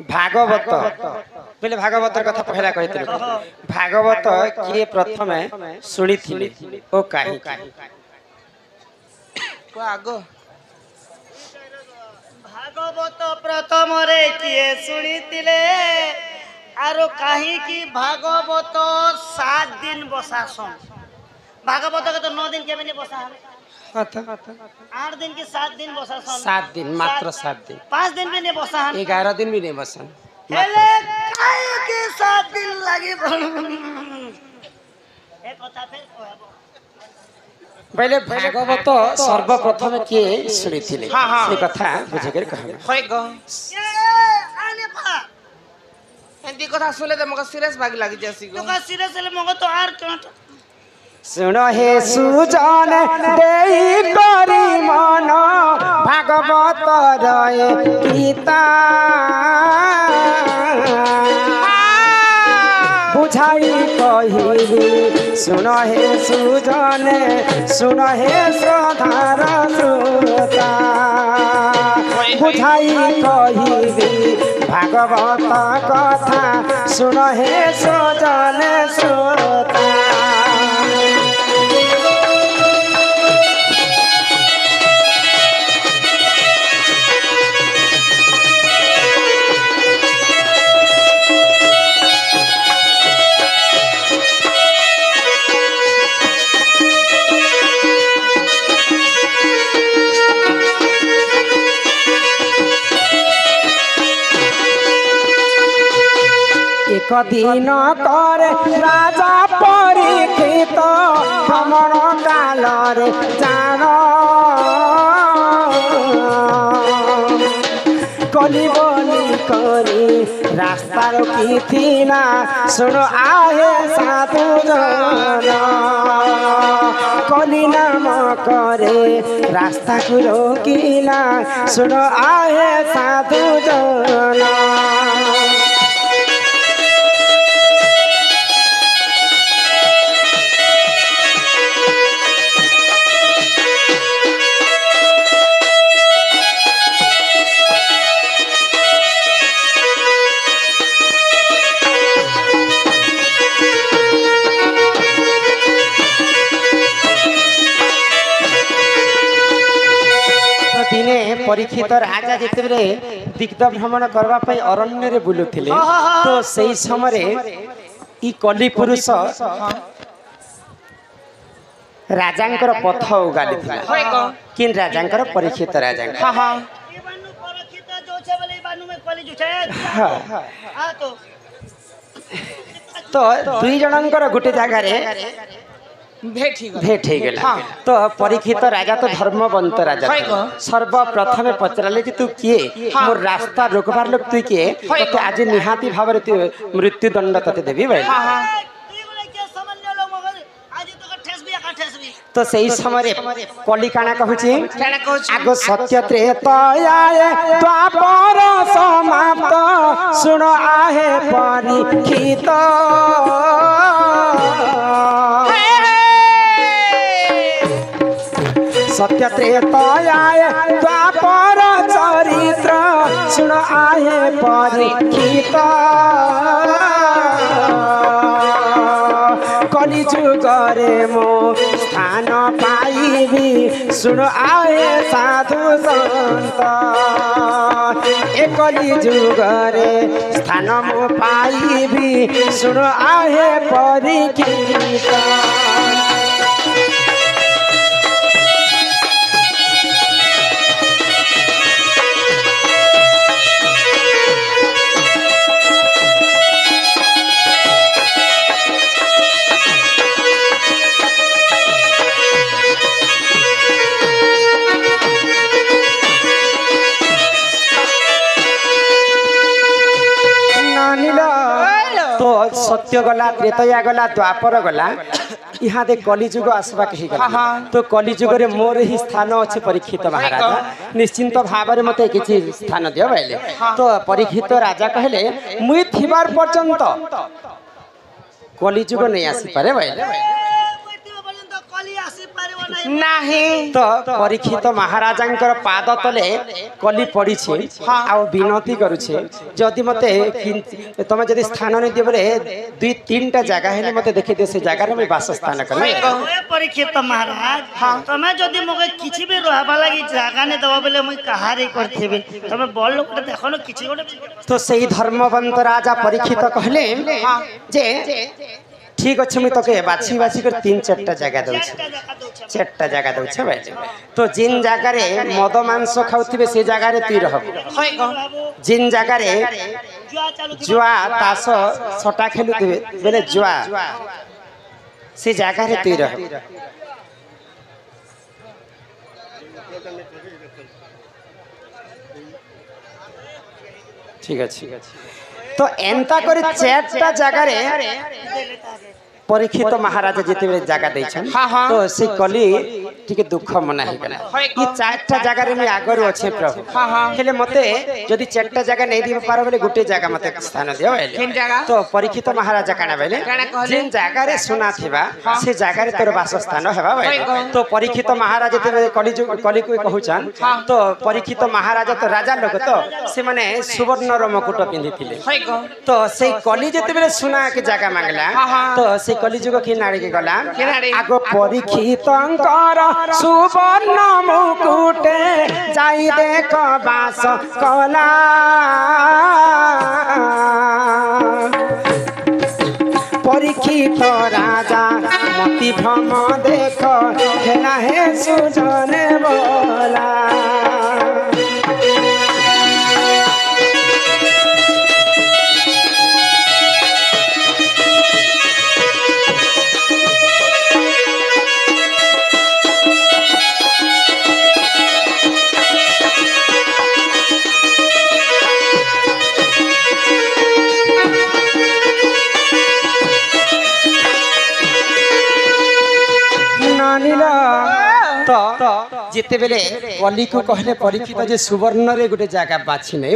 भागवत पहले भागवतर कथा पहला कहते भागवत किए प्रथमे शुणी थिले ओ काहे को आगो भागवत प्रथम रे किए शुणी थिले आरो काहे की भागवत 7 दिन बसासन भागवत के तो 9 दिन के नहीं बसा 8 दिन की 7 दिन बसासन 7 दिन मात्र 7 दिन 5 दिन भी नहीं बसा 11 दिन भी नहीं बसन हेले काहे के 7 दिन लगे एक कथा फिर कहबो पहले भागवत सर्वप्रथम किए शुणी थिले से कथा बुझे कर कहबो होय गो आने पा एंती कथा सुले त मका सीरियस भाग लागि जसी गो तो का सीरियस ले मगो तो आर क्यों सुन हे सुजन देई करी मन भागवत रय गीता बुझाई कहिबी सुन हे सुजन सुन हे श्रद्धार श्रोता बुझाई कहिबी भागवत कथा सुन हे सुजन श्रोता एक दिन कर राजा परीक्षित भ्रमण काल रे जान कली बली करी रास्ता रोकी थिला सुन आहे साधु जन कली नाम करे रास्ता को रोकिला सुन आहे साधु जन परीक्षित राजा जिते दिग्ध भ्रमण करने अरण्य रे बुलुथिले तो सही समय ई कली पुरुष राजांकर पथ उगाली किन राजांकर परीक्षित राजा तो दुई जनकर गोटे जगह भेट हो गला तो परीक्षित राजा तो धर्मवंत राजा सर्वप्रथम पचराले तू किए मोर रास्ता रोकबार लोक तू किए तो आज निहाती भाव मृत्यु दंड तते देवी भाई तो सही समय कली काना कहूची आगो सत्य त्रेतयाए द्वापर समाप्त सुन आहे परीक्षित सत्य त्रेतयाए द्वापर चरित्र सुन आहे परीक्षित कली जुगरे मो स्थान पाइबी सुन आए साधु संत ए कली जुगरे स्थान मो पाइबी सुन आहे परीक्षित सत्य गला त्रेतया गला द्वापर गला यहाँ दे कलिजुग आसवा कही गला तो कलिजुग रे मोर ही स्थान अच्छे परीक्षित महाराज निश्चिंत भाव में मते किछि स्थान दियो बैले तो परीक्षित राजा कहले मुई थिबार पर्यंत कलिजुग नहीं आसी पारे बैले ନାହିଁ तो परीक्षित महाराजांकर पाद तले कली पड़ी आ विनती करुछे जदि मते तुम जदि स्थान नहीं दियो बोले 2-3टा जगह है मते देखि दे से जगह रे मैं वासस्थान करबे ओए परीक्षित महाराज तमे जदि मगे किछि भी रहबा लागि जगह ने दबा बोले मैं कहा रे करथेबे तमे बोल लोक देखो न किछि गोटे तो सही धर्मवंत राजा परीक्षित कहले जे ठीक अच्छे मुझे तो बाछी बाछी कर 3-4टा जगह दूचे 4टा जगह दूचे भाई तो जिन जगह रे मद मांस खाउथिबे से जगह रे तुई रहब जिन जगह रे जुआ तास सटा खेलुथिबे बेले जुआ से जगह रे तुई रहब ठीक है तो एंता करे 4टा जगह रे परीक्षित महाराज जिते जगह देछन तो से कली टिके दुख मना हे गला ई 4टा जगह रे मैं आगर अछि प्रभु हेले मते जदी 4टा जगह नै दिबे पारो बोले गुटे जगह मते स्थान दियो तो परीक्षित महाराज काना बेले जिन जगह रे सुना थिबा से जगह रे तोर वासस्थान हेबा भाई तो परीक्षित महाराज जिते कली को कहउछन तो परीक्षित महाराज तो राजा लोग तो से माने सुवर्ण र मुकुट पिंधिथिले तो से कली जिते बेले सुना के जगह मांगला तो से कलिजुग कि नाड़ी के गला आगो परीक्षितंकर सुवर्ण मुकुटे जाई देख बास कला परीक्षित राजा मति भ्रम देख हेला हे सुजने बोला जिते बेले कली को कहले परीक्षित जे सुवर्ण रे गुटे जगह बाछि नै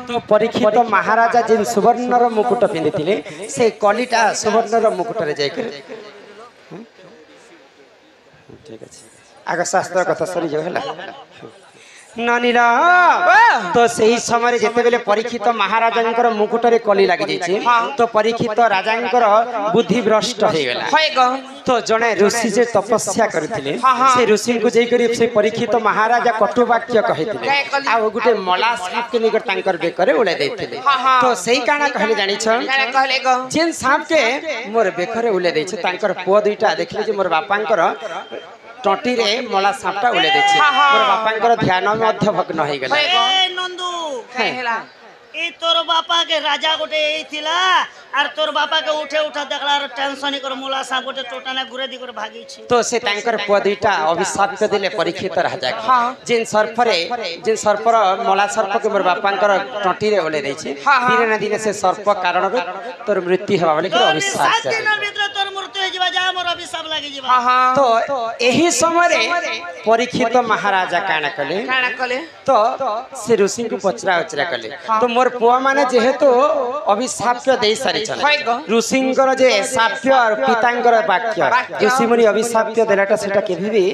तो परीक्षित महाराजा जिन सुवर्ण रो मुकुट पिंदिथिले से कलीटा सुवर्ण रो मुकुट रे जाय करे ठीक अछि आगे शास्त्र कथा सरी जो हला नानीला तो सही समय जेते बेले परीक्षित महाराजांकर मुकुट रे कली लागि जायछि तो परीक्षित राजांकर बुद्धि भ्रष्ट हे गेला तो जने ऋषि जे तपस्या करथिले से ऋषि को जई करी से परीक्षित महाराजा कटु वाक्य कहिथिले आ गुटे मला सांप के निकट तांकर बेकरे उड़े दैथिले तो सही काना कहले जानि छ जिन सांप के मोर बेकरे उड़े दैछ तांकर पुआ दुईटा देखले जे मोर बापांकर टटी रे मला सांपटा उड़े दैछ मोर बापांकर ध्यान मध्य भग्न हे गेला ए नंदू हेला ए तोर बापा के राजा गोटे एथिला आर तोर बापा के उठे उठा देखला आर टेंशन कर मोला सा गोटे टोटाना गुरे दी कर भागी छी तो से तांकर पुआ दुईटा अभिशाप के दिले परीक्षित राजा जिन सर्पर मला सर्प के मोर बापांकर टटी रे ओले दैछ दिने ना दिने से सर्प कारण तोर मृत्यु हेबा बोले के अभिशाप 7 दिन भीतर तोर मृत्यु हे जिबा जा मोर अभिशाप लागि जिबा तो एही समय रे परीक्षित महाराजा काना कले तो से ऋषि को पचरा उचरा कले तो मोर पुआ माने जेहेतु अभिशाप के देई सारी छन ऋषिंकर जे शाप्य और पितांकर वाक्य ऋषि मुनि अभिशाप के देलाटा सेटा केभी भी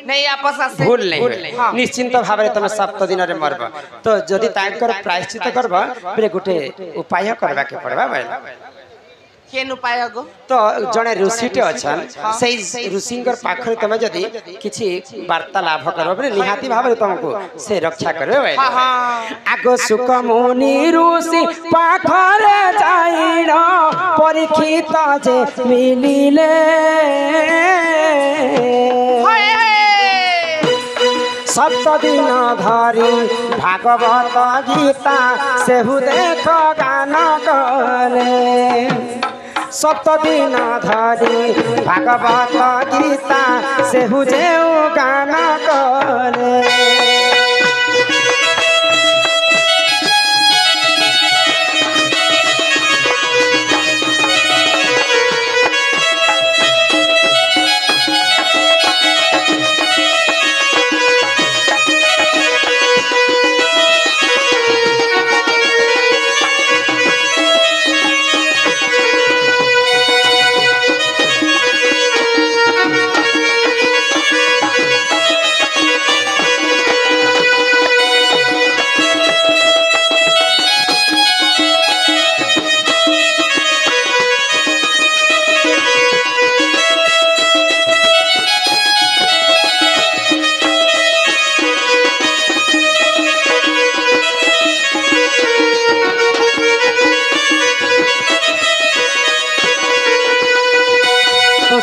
नहीं आपस भूल नहीं निश्चिंत भाव में तुम 7 दिन रे मरब तो जदि तांकर प्रायश्चित करब फिर गुटे उपाय करबा के पड़बा भाई केन उपाय गो तो जने ऋषिटे अछन से ऋषिंकर पाखरे तमे जदि किछि वार्ता लाभ करबो बरे निहाती भाव में तुमको से रक्षा करबे भाई आगो सुख मुनि ऋषि पाखरे जाइना परीक्षित जे मिलिले सप्त दिन धरी भागवत गीता सेहु देख गान कले सप्त दिन धरी भागवत गीता सेहु जेउ गान कले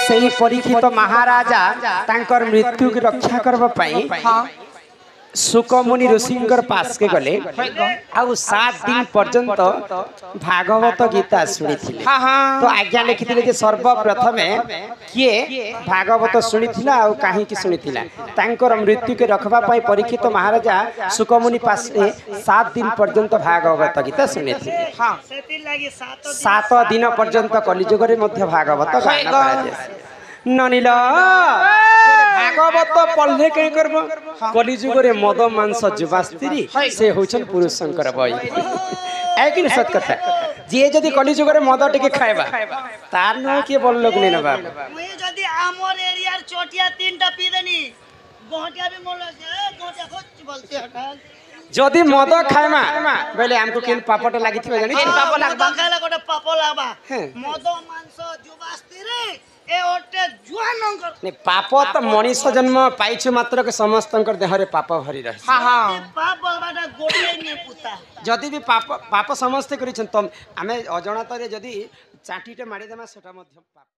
सेही परीक्षित महाराजा तांकर मृत्यु की रक्षा करबा पई सुकमुनि ऋषिंकर पास के गले आउ 7 दिन पर्यंत भागवत गीता सुनी थिले। तो आज्ञा लिखिथिले जे सर्वप्रथमे किए भागवत सुनी थिला आउ काहे की सुनी थिला तांकर मृत्यु के रखबा पई परीक्षित महाराजा सुकमुनि पास 7 दिन पर्यंत भागवत गीता सुनी थिले। सेति लागि 7 दिन पर्यंत कलिजुग रे मध्य भागवत गान कराଯାय। ननिला भागवत पढ़ले कहीं करब कलिजुग रे मद मांस जुबा स्त्री से होछन पुरुष शंकर भाई है कि सत कथा जे जदी कलिजुग रे मद टिके खाएबा तार न के बोल लोग नै नबा मुई जदी आमर एरियार चोटिया 3टा पी देनी गोहटिया भी मोल से गोहटिया खोच बोलते हटा जदी मद खाएमा बोले हमको केन पापट लागिथिबा जानि पाप लागबा खाला गोटे पाप लागबा मद मांस जुबा स्त्री ए ओटे जुआन अंकर ने पाप त मनुष्य जन्म पाइछु मात्र के समस्तंकर देह रे पाप भरी रहे। पाप बोलबाटा गोटे नै पुता जदी भी पाप समस्त करिछन तम हमें अजणत रे जदी चाटीटे मारी देमा सेटा मध्य पाप।